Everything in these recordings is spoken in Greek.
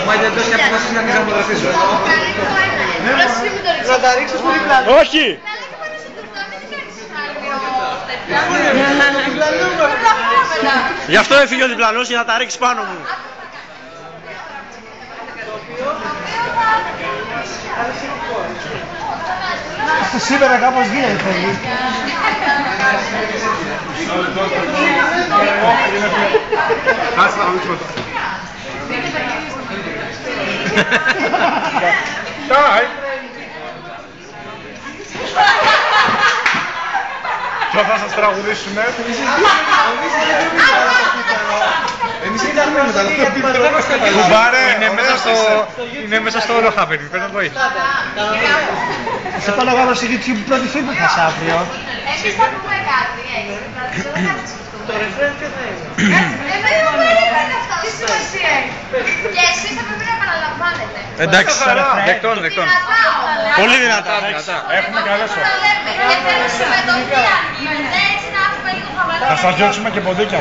Μάγια εντός και αποφασίσεις να την γραμμογραφήσω. Να τα ρίξεις πολύ πλάνο. Όχι! Γι' αυτό έφυγε ο διπλανός για να τα ρίξει πάνω μου. Αυτό σήμερα κάπως γίνεται, θέλει. Κάτσε να δείξουμε το. Τάι! Ποιο θα σας τραγουδήσουνε? Εμείς ήταν μετά, αλλά κουμπάρε, είναι μέσα στο όλο happening, πρέπει να το έχεις. Σε πάω να βάλω σε YouTube πρώτη φίλη που θα σε αύριο. Εμείς θα πούμε κάτι, το ρεφρέν ποιο θα είναι? Εμένα μου έλεγαν αυτό, τι σημασία έχει. Και εσείς θα πρέπει να επαναλαμβάνετε. Εντάξει, δεκτών, δεκτών. Πολύ δυνατά. Έχουμε καλές ώρες. Και θέλω συμμετοχή, έτσι να έχουμε λίγο χαβαλό. Θα σας διώξουμε και ποντίκια.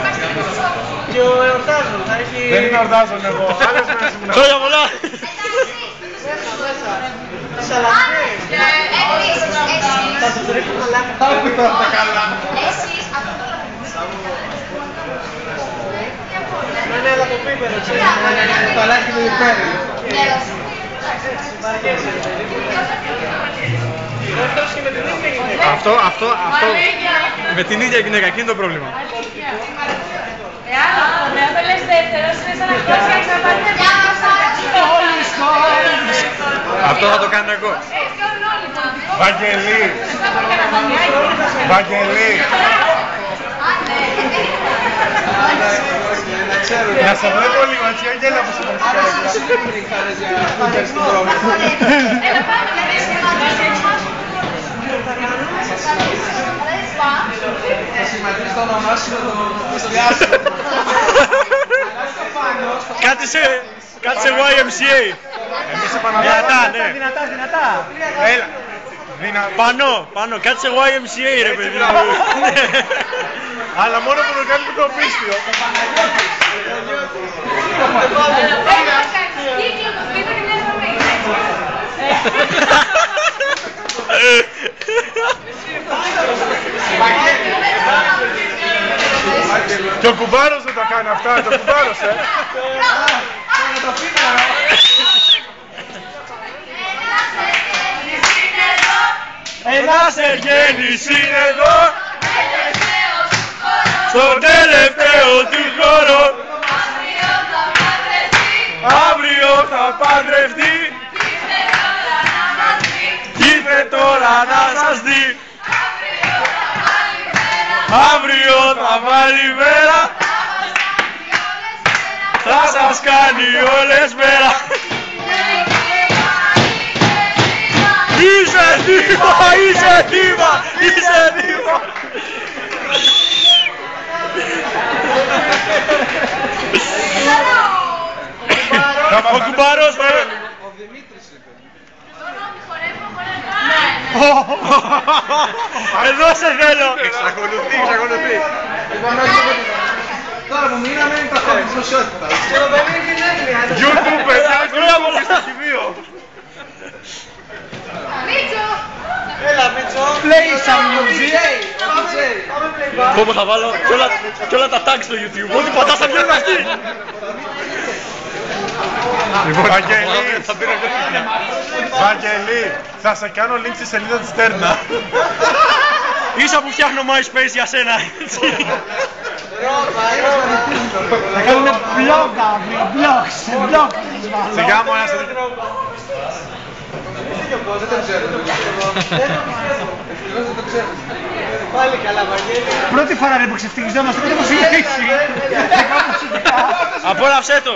Και ο εορτάζων θα έχει... Δεν είναι εορτάζων εγώ, άλλες μέρες ήμουν. Χρόνια πολλά! Θα τους ρίχνουμε λάθη. Άκου τώρα τα καλά. Εσείς αυτό το Να είναι έλα το πίπερο, το αλάχι του διπέρι. Αυτό, με την ίδια γυναίκα, εκείνο το πρόβλημα. Εάν το λες δεύτερος, είναι σαν αυτός και έχεις να πάρει Αυτό θα το κάνω εγώ. Βαγγελή! Βαγγελή! Να σε βλέπω λίγο έτσι, Αγγέλα που σε θα σχηματίσεις το όνομά σου το διάστημα. Κάτι σε YMCA. Εμείς επαναλάβαμε. Δυνατά, ναι. Δυνατά. Έλα. Πάνω, κάτι σε YMCA ρε παιδί μου. Αλλά μόνο που το κάνει το πίστιο. Και ο κουμπάρος δεν τα κάνει αυτά, το κουμπάρος, Ένας Εργένης είναι εδώ, στον τελευταίο του χώρο. Αύριο θα παντρευτεί, ήρθε τώρα να σας δει. Αύριο θα βάλει μέρα, θα σας κάνει όλες μέρα. Είσαι δίμα, είσαι δίμα, είσαι δίμα. Ο κουμπάρος, ναι. Ο Δημήτρης είπε. Εδώ σε θέλω. Εξακολουθεί. Τώρα που μείναμε είναι τα χώρια της δημοσιότητας. Και το παιδί είναι γυναίκλια. YouTube, παιδιά, YouTube στο χημείο. Μίτσο! Έλα Μίτσο. Play some music. Πόπο θα βάλω και όλα τα tags στο YouTube. Ό,τι πατάς θα βγαίνουν αυτοί. Λοιπόν, Βαγγελή, θα σε κάνω link στη σελίδα της Στέρνα. Ίσα που φτιάχνω MySpace για σένα, έτσι. Θα κάνουμε vlog αύριο, vlog, σε vlog. Σιγά μου ένα σε δει. Δεν το ξέρω. Πάλι καλά, Βαγγέλη. Πρώτη φορά ρε που ξεφτυγιζόμαστε, δεν έχω συνεχίσει. Απόλαυσέ το.